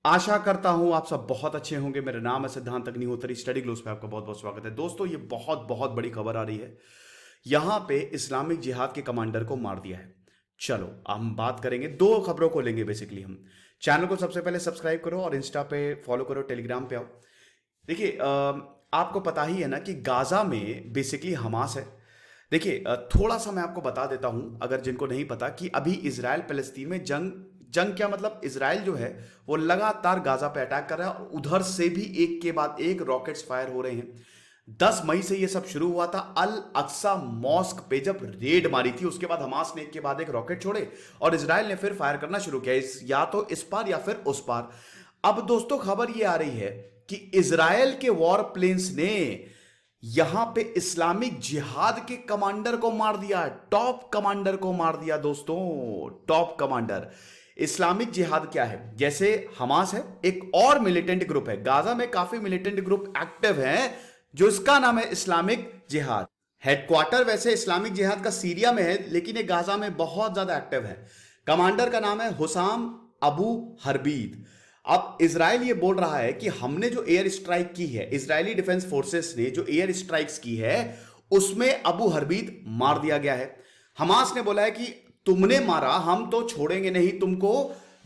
आशा करता हूं आप सब बहुत अच्छे होंगे। मेरा नाम है सिद्धांत अग्निहोत्री। स्टडी ग्लोस पे आपका बहुत बहुत स्वागत है। दोस्तों, ये बहुत बहुत बड़ी खबर आ रही है। यहां पे इस्लामिक जिहाद के कमांडर को मार दिया है। चलो हम बात करेंगे, दो खबरों को लेंगे बेसिकली हम। चैनल को सबसे पहले सब्सक्राइब करो और इंस्टा पे फॉलो करो, टेलीग्राम पे आओ। देखिए, आपको पता ही है ना कि गाजा में बेसिकली हमास है। देखिए, थोड़ा सा मैं आपको बता देता हूं अगर जिनको नहीं पता, कि अभी इसराइल फलस्तीन में जंग जंग क्या मतलब, इसराइल जो है वो लगातार गाजा पे अटैक कर रहा है और उधर से भी एक के बाद एक रॉकेट्स फायर हो रहे हैं। 10 मई से ये सब शुरू हुआ था। अल अक्सा मॉस्क पे जब रेड मारी थी, उसके बाद हमास ने एक के बाद एक रॉकेट छोड़े और इसराइल ने फिर फायर करना शुरू किया, या तो इस पार या फिर उस पार। अब दोस्तों, खबर ये आ रही है कि इसराइल के वॉर प्लेन्स ने यहां पे इस्लामिक जिहाद के कमांडर को मार दिया। टॉप कमांडर को मार दिया दोस्तों, टॉप कमांडर। इस्लामिक जिहाद क्या है? जैसे हमास है, एक और मिलिटेंट ग्रुप है। गाजा में काफी मिलिटेंट ग्रुप एक्टिव हैं, जो इसका नाम है इस्लामिक जिहाद। हेडक्वार्टर वैसे इस्लामिक जिहाद का सीरिया में है, लेकिन ये गाजा में बहुत ज्यादा एक्टिव है। कमांडर का नाम है हुसाम अबू हरबीद। अब इसराइल ये बोल रहा है कि हमने जो एयर स्ट्राइक की है, इजरायली डिफेंस फोर्सेस ने जो एयर स्ट्राइक्स की है, उसमें अबू हरबीद मार दिया गया है। हमास ने बोला है कि तुमने मारा, हम तो छोड़ेंगे नहीं तुमको।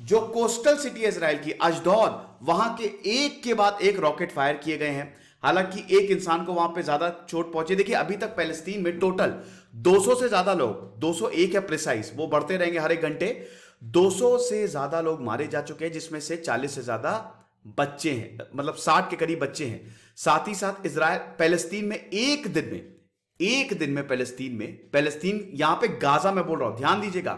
जो कोस्टल सिटी है इसराइल की, अशदोद, वहां के एक के बाद एक रॉकेट फायर किए गए हैं। हालांकि एक इंसान को वहां पे ज्यादा चोट पहुंची। देखिए, अभी तक पैलेस्तीन में टोटल 200 से ज्यादा लोग, 201 है प्रिसाइज, वो बढ़ते रहेंगे हर एक घंटे। 200 से ज्यादा लोग मारे जा चुके हैं, जिसमें से 40 से ज्यादा बच्चे हैं, मतलब 60 के करीब बच्चे हैं। साथ ही साथ इसराइल पैलेस्तीन में एक दिन में पैलेस्तीन यहां पे गाजा में बोल रहा हूं, ध्यान दीजिएगा।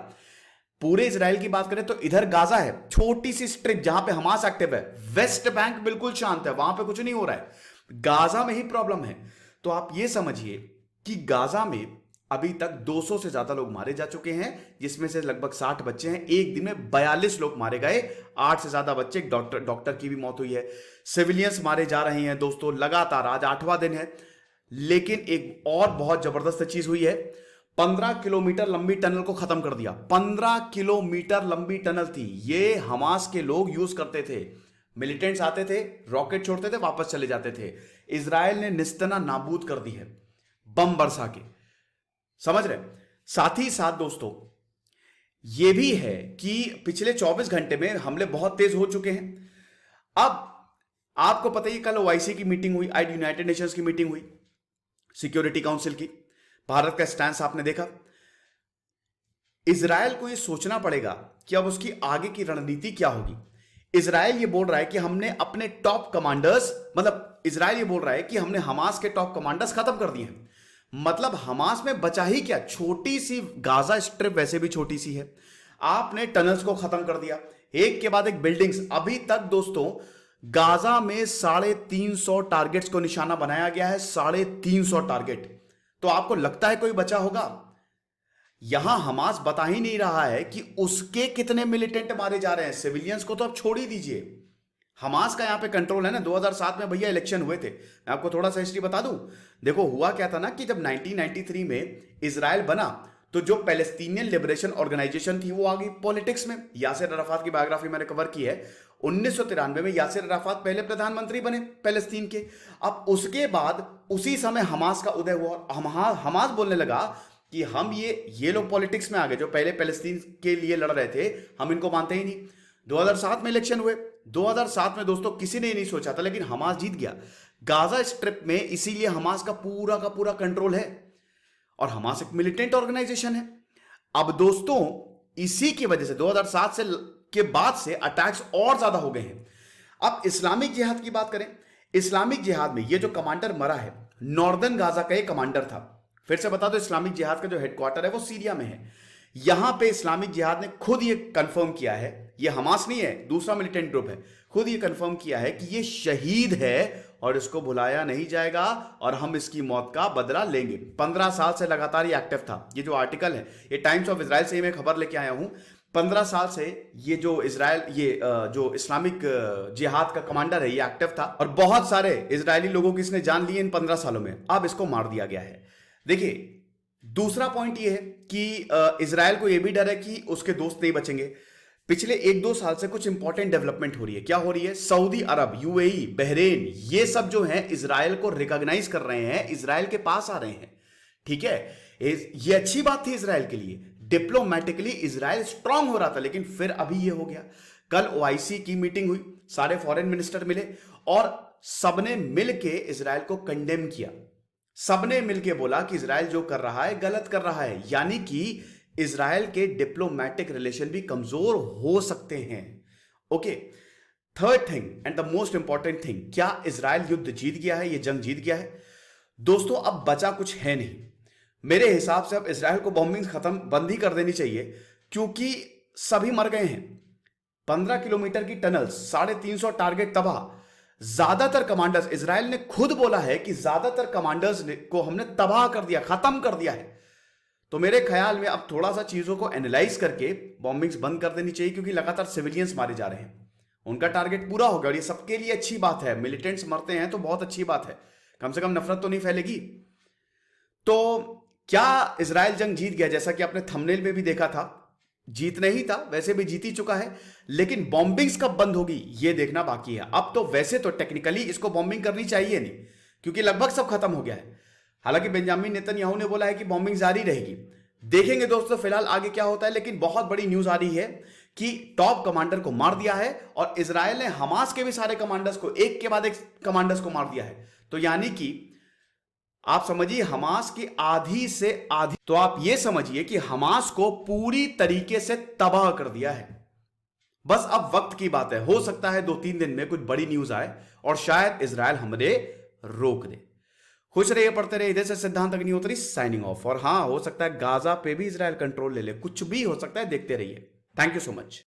पूरे इसराइल की बात करें तो इधर गाजा है, छोटी सी स्ट्रिप जहां पे हमास एक्टिव है। वेस्ट बैंक बिल्कुल शांत है, वहां पे कुछ नहीं हो रहा है। गाजा में ही प्रॉब्लम है। तो आप ये समझिए कि गाजा में अभी तक 200 से ज्यादा लोग मारे जा चुके हैं, जिसमें से लगभग 60 बच्चे हैं। एक दिन में 42 लोग मारे गए, 8 से ज्यादा बच्चे, एक डॉक्टर की भी मौत हुई है। सिविलियंस मारे जा रहे हैं दोस्तों लगातार, आज 8वां दिन है। लेकिन एक और बहुत जबरदस्त चीज हुई है। 15 किलोमीटर लंबी टनल को खत्म कर दिया। 15 किलोमीटर लंबी टनल थी, ये हमास के लोग यूज करते थे। मिलिटेंट्स आते थे, रॉकेट छोड़ते थे, वापस चले जाते थे। इसराइल ने निस्तना नाबूद कर दी है बम बरसा के, समझ रहे? साथ ही साथ दोस्तों, यह भी है कि पिछले 24 घंटे में हमले बहुत तेज हो चुके हैं। अब आपको पता ही, कल ओआईसी की मीटिंग हुई, आज यूनाइटेड नेशंस की मीटिंग हुई, सिक्योरिटी काउंसिल की। भारत का स्टैंड आपने देखा। इसराइल को यह सोचना पड़ेगा कि अब उसकी आगे की रणनीति क्या होगी। इसराइल ये बोल रहा है कि हमने अपने टॉप कमांडर्स, मतलब इसराइल ये बोल रहा है कि हमने हमास के टॉप कमांडर्स खत्म कर दिए हैं। मतलब हमास में बचा ही क्या, छोटी सी गाजा स्ट्रिप वैसे भी छोटी सी है। आपने टनल्स को खत्म कर दिया, एक के बाद एक बिल्डिंग्स। अभी तक दोस्तों गाजा में 350 टारगेट्स को निशाना बनाया गया है, 350 टारगेट। तो आपको लगता है कोई बचा होगा? यहां हमास बता ही नहीं रहा है कि उसके कितने मिलिटेंट मारे जा रहे हैं। सिविलियंस को तो आप छोड़ ही दीजिए। हमास का यहां पे कंट्रोल है ना। 2007 में भैया इलेक्शन हुए थे, मैं आपको थोड़ा सा हिस्ट्री बता दूं। देखो हुआ क्या था ना, कि जब 1993 में इसराइल बना, तो जो पैलेस्टीनियन लिबरेशन ऑर्गेनाइजेशन थी वो आ गई पॉलिटिक्स में। यासिर अराफात की बायोग्राफी मैंने कवर की है। 1993 में यासिर अराफात पहले प्रधानमंत्री बने पैलेस्तीन के। अब उसके बाद उसी समय हमास का उदय हुआ और हमास बोलने लगा कि हम ये लोग पॉलिटिक्स में आ गए, जो पहले पैलेस्तीन के लिए लड़ रहे थे, हम इनको मानते ही नहीं। 2007 में इलेक्शन हुए। 2007 में दोस्तों किसी ने नहीं सोचा था, लेकिन हमास जीत गया गाजा स्ट्रिप में। इसीलिए हमास का पूरा कंट्रोल है, और हमास एक मिलिटेंट ऑर्गेनाइजेशन है। अब दोस्तों इसी की वजह से 2007 से के बाद से अटैक्स और ज्यादा हो गए हैं। अब इस्लामिक जिहाद की बात करें, इस्लामिक जिहाद में ये जो कमांडर मरा है, नॉर्दर्न गाजा का एक कमांडर था। फिर से बता दो, इस्लामिक जिहाद का जो हेडक्वार्टर है वो सीरिया में है। यहां पे इस्लामिक जिहाद ने खुद ये कंफर्म किया है, ये हमास नहीं है, दूसरा मिलिटेंट ग्रुप है, खुद ये कंफर्म किया है कि ये शहीद है और इसको भुलाया नहीं जाएगा और हम इसकी मौत का बदला लेंगे। 15 साल से लगातार ये एक्टिव था। ये जो आर्टिकल है, ये टाइम्स ऑफ इसराइल से मैं खबर लेके आया हूं। 15 साल से ये जो इसराइल, ये जो इस्लामिक जिहाद का कमांडर है, ये एक्टिव था और बहुत सारे इजरायली लोगों की इसने जान ली इन 15 सालों में। अब इसको मार दिया गया है। देखिए, दूसरा पॉइंट ये है कि इसराइल को यह भी डर है कि उसके दोस्त नहीं बचेंगे। पिछले 1-2 साल से कुछ इंपॉर्टेंट डेवलपमेंट हो रही है। क्या हो रही है? सऊदी अरब, यूएई, बहरेन, ये सब जो है इजराइल को रिकॉग्नाइज कर रहे हैं, इजराइल के पास आ रहे हैं। ठीक है, ये अच्छी बात थी इजराइल के लिए। डिप्लोमेटिकली इजराइल स्ट्रांग हो रहा था, लेकिन फिर अभी ये हो गया। कल ओआईसी की मीटिंग हुई, सारे फॉरेन मिनिस्टर मिले और सबने मिलके इजराइल को कंडेम किया। सबने मिलके बोला कि इजराइल जो कर रहा है गलत कर रहा है, यानी कि इजराइल के डिप्लोमेटिक रिलेशन भी कमजोर हो सकते हैं। Okay, third thing and the most important thing, क्या इजराइल युद्ध जीत गया है? ये जंग जीत गया है? दोस्तों, अब बचा कुछ है नहीं। मेरे हिसाब से अब इजराइल को बॉम्बिंग खत्म बंद ही कर देनी चाहिए, क्योंकि सभी मर गए हैं। 15 किलोमीटर की टनल्स, 350 टारगेट तबाह। ज्यादातर कमांडर्स, इजराइल ने खुद बोला है कि ज्यादातर कमांडर्स को हमने तबाह कर दिया, खत्म कर दिया है। तो मेरे ख्याल में अब थोड़ा सा चीजों को एनालाइज करके बॉम्बिंग्स बंद कर देनी चाहिए, क्योंकि लगातार सिविलियंस मारे जा रहे हैं। उनका टारगेट पूरा हो गया और ये सबके लिए अच्छी बात है। मिलिटेंट्स मरते हैं तो बहुत अच्छी बात है, कम से कम नफरत तो नहीं फैलेगी। तो क्या इजराइल जंग जीत गया? जैसा कि आपने थंबनेल में भी देखा था, जीत नहीं था, वैसे भी जीत ही चुका है, लेकिन बॉम्बिंग्स कब बंद होगी ये देखना बाकी है। अब तो वैसे तो टेक्निकली इसको बॉम्बिंग करनी चाहिए नहीं, क्योंकि लगभग सब खत्म हो गया है। हालांकि बेंजामिन नेतन्याहू ने बोला है कि बॉम्बिंग जारी रहेगी। देखेंगे दोस्तों फिलहाल आगे क्या होता है, लेकिन बहुत बड़ी न्यूज आ रही है कि टॉप कमांडर को मार दिया है और इजराइल ने हमास के भी सारे कमांडर्स को एक के बाद एक कमांडर्स को मार दिया है। तो यानी कि आप समझिए हमास की आधी से आधी, तो आप यह समझिए कि हमास को पूरी तरीके से तबाह कर दिया है। बस अब वक्त की बात है, हो सकता है 2-3 दिन में कुछ बड़ी न्यूज आए और शायद इजराइल हमले रोक दे। खुश रहिए, पढ़ते रहिए। इधर से सिद्धांत अग्निहोत्री साइनिंग ऑफ। और हां, हो सकता है गाजा पे भी इजराइल कंट्रोल ले ले, कुछ भी हो सकता है, देखते रहिए। Thank you so much.